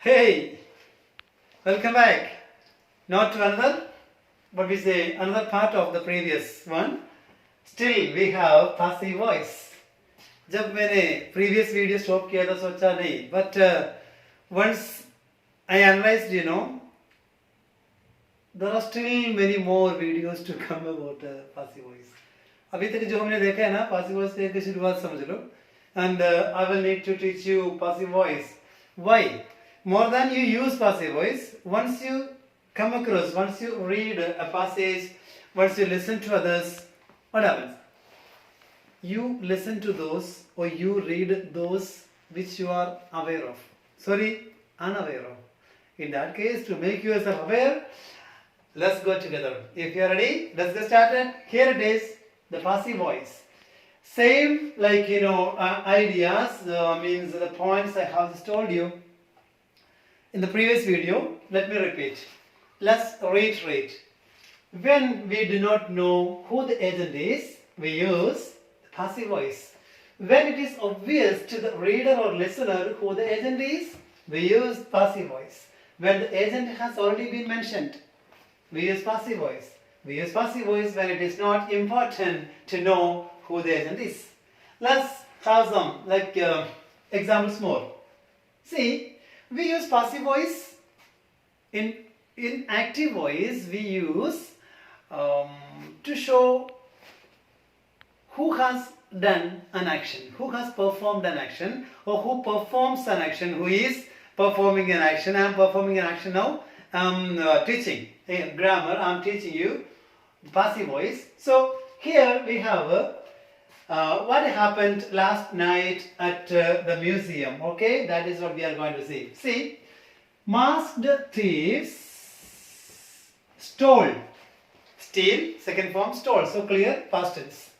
Hey, welcome back. Not to another, but we say another part of the previous one. Still, we have passive voice. जब मैंने previous video stop किया था सोचा नहीं, but once I analyzed, there are still many more videos to come about passive voice. अभी तक जो हमने देखा है ना passive voice की शुरुआत समझ लो, and I will need to teach you passive voice. Why? More than you use passive voice, once you come across, once you read a passage, once you listen to others, what happens? You listen to those or you read those which you are aware of. Sorry, unaware of. In that case, to make yourself aware, let's go together. If you are ready, let's get started. Here it is, the passive voice. Same like ideas, means the points I have just told you in the previous video. Let me repeat. Let's reiterate. When we do not know who the agent is, we use passive voice. When it is obvious to the reader or listener who the agent is, we use passive voice. When the agent has already been mentioned, we use passive voice. We use passive voice when it is not important to know who the agent is. Let's have some examples more. See, we use passive voice. In active voice, we use to show who has done an action, who has performed an action, or who performs an action, who is performing an action. I am performing an action now. I am teaching grammar. I am teaching you passive voice. So here we have what happened last night at the museum. Okay, that is what we are going to see. See, masked thieves stole. Steal, second form, stole. So clear, past tense.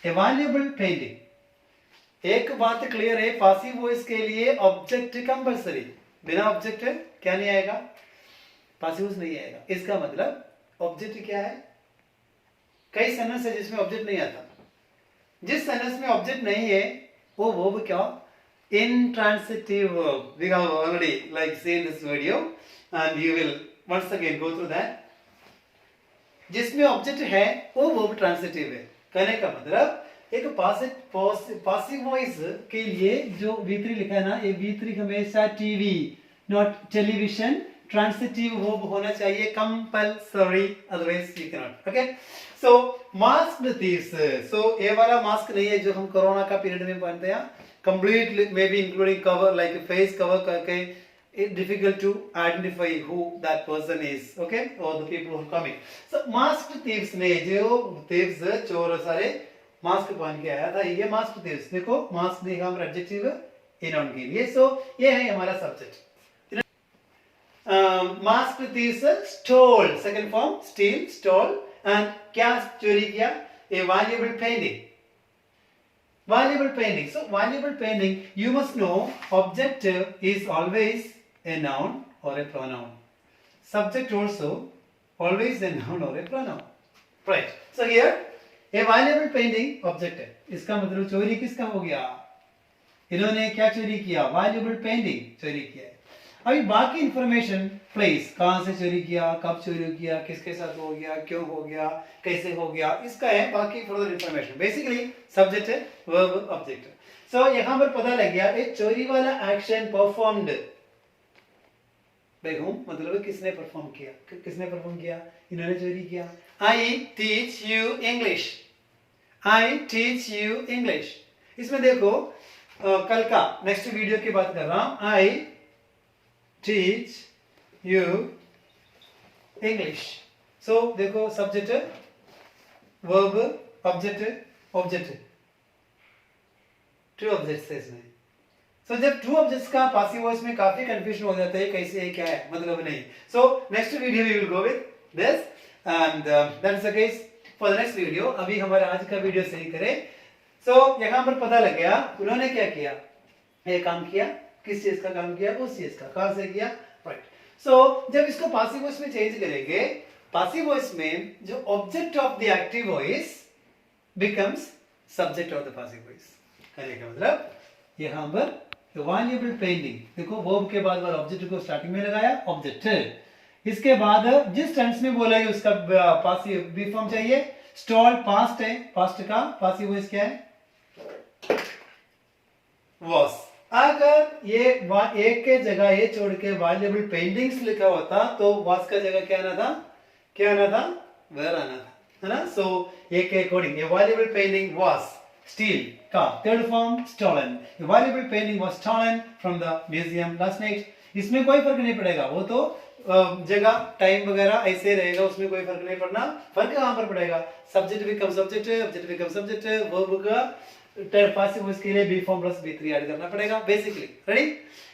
A valuable painting. एक बात clear है, passive voice के लिए object compulsory. बिना object क्या नहीं आएगा? Passive voice नहीं आएगा. इसका मतलब ऑब्जेक्ट क्या है? कई सेंटेंस है जिसमें ऑब्जेक्ट नहीं आता. जिस सेंटेंस में ऑब्जेक्ट नहीं है वो वर्ब क्या? Intransitive verb. We have already seen this video and you will once again go through that. जिसमें ऑब्जेक्ट है वो वर्ब ट्रांसिटिव है. कहने का मतलब एक पासिव वॉइस के लिए जो V3 लिखा है ना, ये V3 हमेशा TV not television transitive verb होना चाहिए compulsory, otherwise you can not. Okay, so masked thieves. So ये वाला मास्क नहीं है जो हम कोरोना का पीरियड में पहनते हैं. Completely may be including cover like face cover करके it's difficult to identify who that person is, okay, or the people who are coming. So masked thieves ने जो thieves चोर सारे मास्क पहन के आया था, ये masked thieves. देखो मास्क देखा हम एडजेक्टिव इनॉन के लिए. सो ये है हमारा subject. masked thieves stole, second form, steal, stole. and क्या चोरी किया? a valuable painting. Valuable painting. So valuable painting, you must know object is always a noun or a pronoun. Subject also always a noun or a pronoun. Right. So here a valuable painting object है. इसका मतलब चोरी किसका हो गया? इन्होंने क्या चोरी किया? valuable painting चोरी किया है. अभी बाकी इंफॉर्मेशन प्लेस, कहाँ से चोरी किया, कब चोरी किया, किसके साथ हो गया, क्यों हो गया, कैसे हो गया, इसका है बाकी फर्दर इंफॉर्मेशन. बेसिकली सब्जेक्ट है, वर्ब ऑब्जेक्ट. सो यहाँ पर पता लग गया एक चोरी वाला एक्शन परफॉर्म्ड बाय whom, मतलब किसने परफॉर्म किया. किसने परफॉर्म किया? इन्होंने चोरी किया. I teach you English. I teach you English. इसमें देखो कल का नेक्स्ट वीडियो की बात कर रहा हूँ. I teach you English. So देखो subject, verb, object, object, two objects है इसमें. सो जब टू ऑब्जेक्ट्स का पासिव वॉइस में काफी कंफ्यूजन हो जाता है, कैसे है क्या है, मतलब नहीं. So next video we will go with this and that is the case for the next video. अभी हमारा आज का वीडियो सही करें. सो यहाँ पर पता लग गया उन्होंने क्या किया, ये काम किया. किस चीज का काम किया? उस चीज का. कहां से किया? राइट. सो जब इसको पासिव वॉइस में चेंज करेंगे, पासिव वॉइस में जो object of the active voice becomes subject of the passive voice. कहने का मतलब यहाँ पर वैल्यूएबल पेंटिंग, देखो वर्ब के बाद वाला ऑब्जेक्ट को स्टार्टिंग में लगाया, ऑब्जेक्ट, इसके बाद जिस टेंस में बोला है उसका पासिव बी फॉर्म चाहिए, स्टॉल पास्ट है, पास्ट का पासिव वॉइस क्या है, वॉस। अगर ये एक के जगह ये छोड़ के वैल्यूएबल पेंटिंग्स लिखा होता तो वॉस का जगह क्या आना था, क्या आना था, वेयर आना था, है ना। सो एक के according a valuable painting was steal का third form stolen, a valuable painting was stolen from the museum last night. इसमें कोई फर्क नहीं पड़ेगा, वो तो जगह टाइम वगैरह ऐसे रहेगा, उसमें कोई फर्क नहीं पड़ना। फर्क कहां पर पड़ेगा, subject become subject, object become subject, verb का पासिव वॉइस के लिए बी फॉर्म प्लस बी3 ऐड करना पड़ेगा basically. Ready,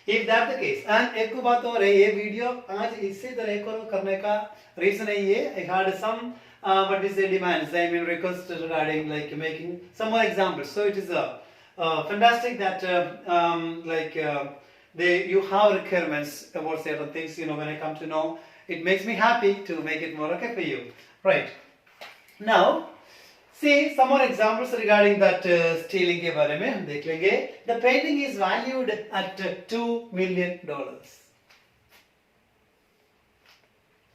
if that the case. And एक बात और है, ये वीडियो आज इसी तरह को करने का रीजन है ये, I had some what is the demands, I mean request regarding like making some more examples. So it is fantastic that you have requirements about certain things, you know, when I come to know, it makes me happy to make it more okay for you. Right, now see some more examples regarding that stealing के बारे में हम देख लेंगे। The painting is valued at $2 million.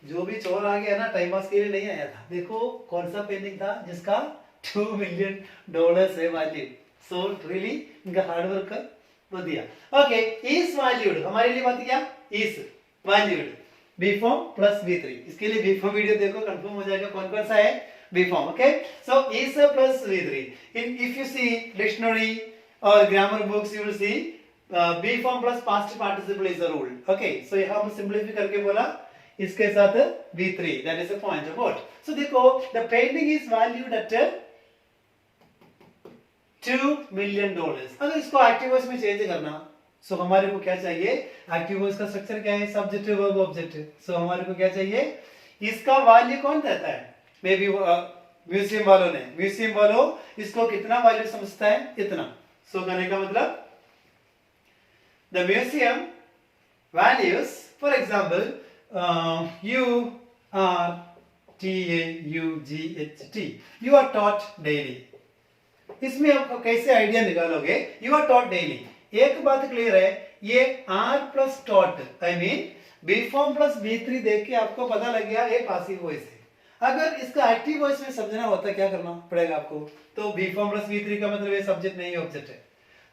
जो भी चोर आ गया ना टाइम पास के लिए नहीं आया था, देखो कौन सा पेंटिंग था जिसका $2 million है वैल्यू। सो रियली इनका हार्ड वर्क कर दिया। ओके, इज वैल्यूड हमारे लिए बात क्या, is valued B form plus बी3, इसके लिए बी फॉर्म वीडियो देखो, कंफर्म हो जाएगा कौन कौन सा है B form. Okay, so is plus बी3 in if you see dictionary और grammar books you will see B form plus past participle is the rule. Okay, so यहां पर सिंपलीफाई करके बोला इसके साथ V3, that is a point of what. So देखो the painting is valued at $2 million। अगर इसको एक्टिव वॉइस में चेंज करना, सो हमारे को क्या चाहिए, एक्टिव वॉइस का स्ट्रक्चर क्या है, सब्जेक्ट वर्ब ऑब्जेक्ट। सो हमारे को क्या चाहिए, इसका वैल्यू कौन देता है, मे बी म्यूजियम वालों ने, म्यूजियम वालों इसको कितना वैल्यू समझता है, इतना। सो कहने का मतलब the museum values for example URTAUGHT, you are taught daily। इसमें आप कैसे आइडिया निकालोगे, you are taught daily। एक बात क्लियर है, ये R plus taught, I mean B form plus बी3 देख के आपको पता लग गया ये पासिव वॉइस है। अगर इसका एक्टिव वॉइस में समझना होता क्या करना पड़ेगा आपको, तो बी फॉर्म प्लस बी3 का मतलब ये सब्जेक्ट नहीं ऑब्जेक्ट है,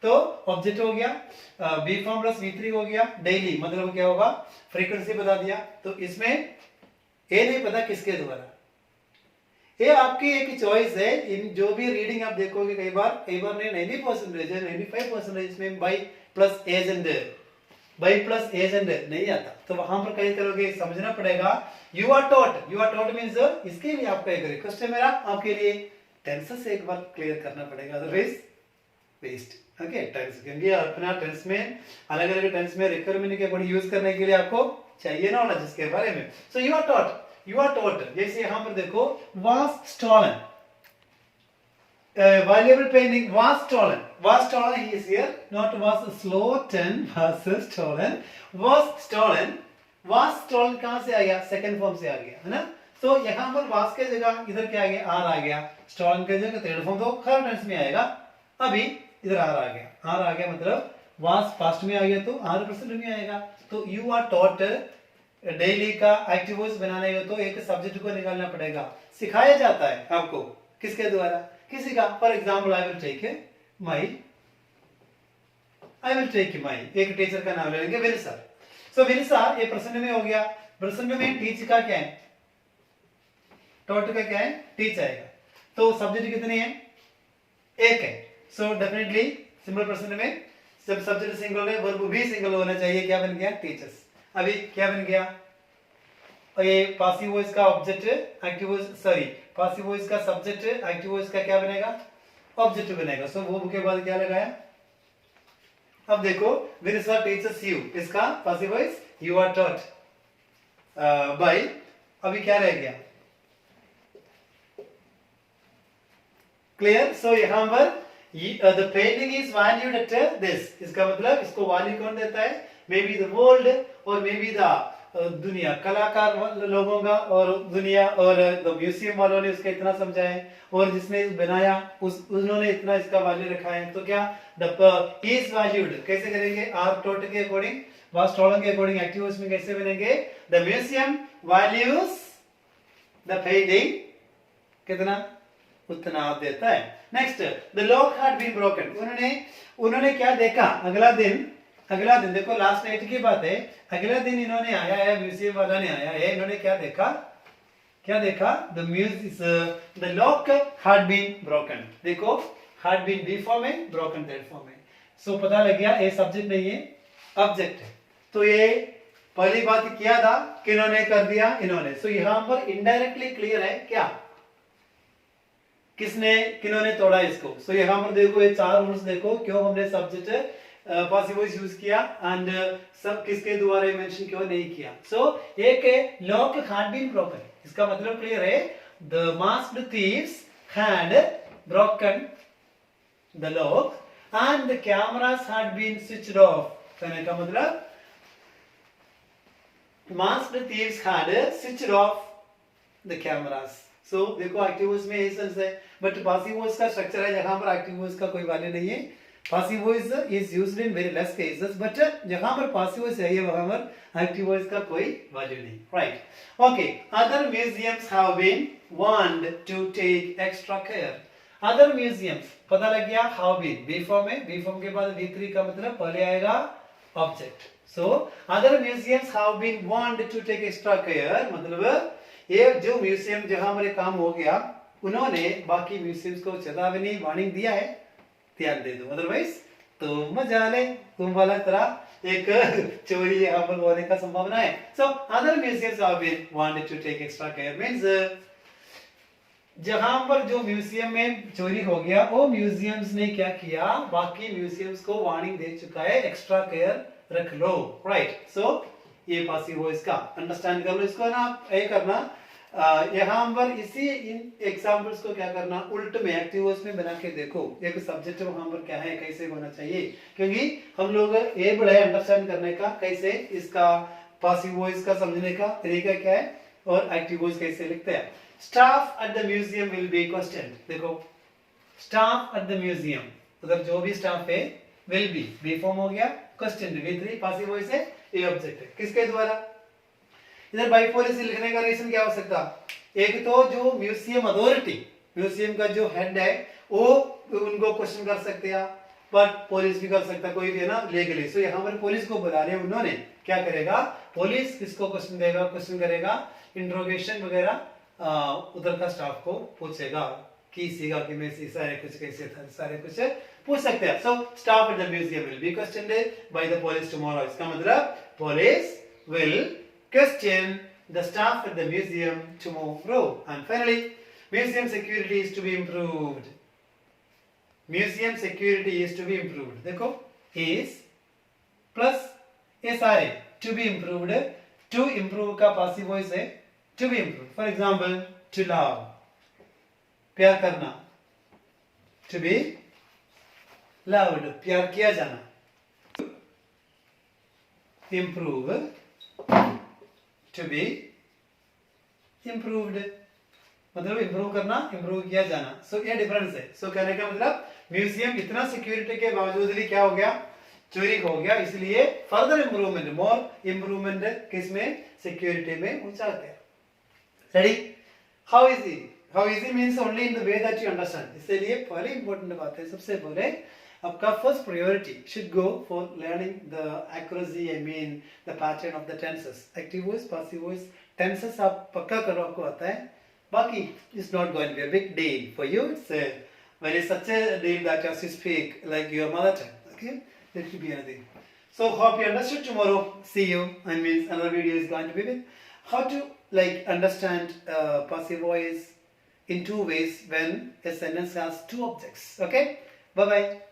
तो ऑब्जेक्ट हो गया, बी फॉर्म प्लस बी3 हो गया, डेली मतलब क्या होगा, फ्रीक्वेंसी बता दिया। तो इसमें ए नहीं पता किसके द्वारा, ये आपकी एक चॉइस है। इन जो भी रीडिंग आप देखोगे कई बार नहीं 90% है, 95% इसमें by plus agent, by plus agent नहीं आता, तो वहां पर कहीं करोगे समझना पड़ेगा। यू आर टॉट मींस, इसके लिए आपका एक रिक्वेस्ट है मेरा आपके लिए, टेंसेस एक बार क्लियर करना पड़ेगा, अदरवाइज वेस्ट। ओके, टेंस क्योंकि अपना टेंस में अलग अलग टेंस में रिक्वायरमेंट के अकॉर्डिंग यूज करने के लिए आपको चाहिए नॉलेज इसके बारे में। सो यू आर टॉट, जैसे यहां पर देखो was stolen, valuable painting was stolen he is here, not was stolen, was stolen कहां से आ गया, सेकंड फॉर्म से आ गया, है ना। तो यहां पर was के जगह इधर क्या आ गया, r आ गया, stolen के जगह थर्ड फॉर्म तो हर टेंस में आएगा। अभी इधर r आ गया मतलब was पास्ट में आ गया तो r प्रेजेंट में आएगा। तो you are taught डेली का एक्टिव वॉइस बनाने हो तो एक सब्जेक्ट को निकालना पड़ेगा, सिखाया जाता है आपको, किसके द्वारा, किसी का। For example I will take my, एक टीचर का नाम ले लेंगे विनिसा। सो विनिसा ये प्रेजेंट में हो गया, प्रेजेंट में टीच का क्या है, टॉट का क्या है, टीच आएगा। तो सब्जेक्ट कितने हैं, एक है। सो डेफिनेटली सिंपल प्रेजेंट में जब सब्जेक्ट सिंगल है वर्ब भी सिंगल होना चाहिए, क्या बन गया, टीचर्स। अभी क्या बन गया, ये पासिव वॉइस का object active voice, sorry passive voice का सब्जेक्ट एक्टिव वॉइस का क्या बनेगा, ऑब्जेक्ट बनेगा। सो वो के बाद क्या लगाया, अब देखो विनिसा टीचर्स यू, इसका passive voice you are taught by. अभी क्या रह गया, क्लियर। सो यहां पर the painting is valued at this, इसका मतलब इसको वैल्यू कौन देता है, मे बी द वर्ल्ड और मे बी द दुनिया कलाकार लोगों का और दुनिया और द म्यूजियम वालों ने उसका इतना समझा है और जिसने बनाया उन्होंने इतना इसका वैल्यू रखा है, तो क्या द इज वैल्यूड कैसे करेंगे, आर टोट के अकॉर्डिंग, वाज टोलन के अकॉर्डिंग एक्टिव वॉइस में कैसे बनेंगे, the museum values the painting कितना उतना आप देता है। Next, the lock had been broken, उन्होंने क्या देखा, अगला दिन देखो लास्ट नाइट की बात है, अगला दिन इन्होंने आया है, म्यूजियम वाला ने आया है, इन्होंने क्या देखा, the lock had been broken, देखो हैड बीन बी फॉर्म है, ब्रोकन थर्ड फॉर्म है, सो पता लग गया ये सब्जेक्ट नहीं है ऑब्जेक्ट है, तो ये पहली बात किया था कि इन्होंने कर दिया इन्होंने, सो यहां पर इनडायरेक्टली क्लियर है क्या किन्होंने तोड़ा इसको। सो यहाँ पर देखो ये चार रूल्स देखो, क्यों हमने सब्जेक्ट पासिव वॉइस यूज किया एंड सब किसके द्वारा मेंशन क्यों नहीं किया। सो एक है लॉक हैड बीन ब्रोकन, इसका मतलब क्लियर है, the masked thieves had broken the lock and the cameras had been switched off, कहने का मतलब masked thieves had switched off the cameras. So देखो एक्टिव वॉइस में यही सेंस है, बट पासिव वॉइस का स्ट्रक्चर है जहां पर एक्टिव वॉइस का कोई वैल्यू नहीं है, passive voice is used in very less cases, but जहां पर पासिव वॉइस है वहां पर एक्टिव वॉइस का कोई वैल्यू नहीं, right. Okay, other museums have been warned to take extra care, other museums पता लग गया, हैव बीन बी फॉर्म है, बी फॉर्म के बाद V3 का मतलब पहले आएगा object. So other museums have been warned to take extra care, मतलब ये जो म्यूजियम जहां हमारे काम हो गया उन्होंने बाकी म्यूजियम्स को चेतावनी वार्निंग दिया है, ध्यान दे दो, अदरवाइज तुम मजा ले, तुम वाला तरह एक चोरी यहाँ पर होने का संभावना है। So other museums have been warned to take extra care means जहां पर जो म्यूजियम में चोरी हो गया वो म्यूजियम्स ने क्या किया, बाकी म्यूजियम्स को वार्निंग दे चुका है, एक्स्ट्रा केयर रख लो, राइट। सो ये पासिव वॉइस का अंडरस्टैंड कर लो, इसको ना ये करना, यहाँ पर इसी इन एग्जांपल्स को क्या करना, उल्ट में एक्टिव वॉइस में बना के देखो, एक सब्जेक्ट वहां पर क्या है, कैसे होना चाहिए, क्योंकि हम लोग ये बड़ा है अंडरस्टैंड करने का, कैसे इसका पासिव वॉइस का समझने का तरीका क्या है और एक्टिव वॉइस कैसे लिखते हैं। Staff at the museum will B question, देखो स्टाफ एट द म्यूजियम, उधर जो भी स्टाफ है विल बी फॉर्म हो गया, क्वेश्चन V3 पासिव वॉइस है, ये ऑब्जेक्ट है, किसके द्वारा, इधर बाई पॉलिसी लिखने का रीजन क्या हो सकता, एक तो जो म्यूजियम अथॉरिटी, म्यूजियम का जो हेड है वो उनको क्वेश्चन कर सकते हैं, बट पुलिस भी कर सकता है, कोई भी है ना लीगली। सो यहाँ पर पुलिस को बुला रहे हैं, उन्होंने क्या करेगा, पुलिस किसको क्वेश्चन देगा, क्वेश्चन करेगा, इंट्रोगेशन वगैरह उधर का स्टाफ को पूछेगा कि सीगा कि मैं सारे कुछ कैसे था, सारे कुछ पूछ सकते हैं। So staff at the museum will be questioned by the police tomorrow, इसका मतलब police will question the staff at the museum tomorrow. And finally museum security is to be improved, museum security is to be improved, देखो is plus ये सारे to be improved, to improve का passive voice है to be improved, for example to love प्यार करना, to be loved प्यार किया जाना, इंप्रूव टू बी इंप्रूव्ड मतलब इंप्रूव करना, इंप्रूव किया जाना। सो ये डिफरेंस है। सो कहने का मतलब म्यूजियम इतना सिक्योरिटी के बावजूद भी क्या हो गया, चोरी हो गया, इसलिए फर्दर इंप्रूवमेंट, मोर इंप्रूवमेंट किसमें, सिक्योरिटी में वो चाहते हैं। Ready, how easy, how easy means only in the way that you understand. इसलिए पहले इंपॉर्टेंट बात है, सबसे पहले आपका first priority should go for learning the accuracy, I mean the pattern of the tenses, active voice, passive voice, tenses आप पक्का करो, आपको आता है, बाकी it's not going to be a big deal for you, it's very such a deal that you have to speak like your mother tongue. Okay, that could be anything. So hope you understood. Tomorrow see you, and means another video is going to be with how to like understand passive voice in two ways when a sentence has two objects. Okay, bye bye.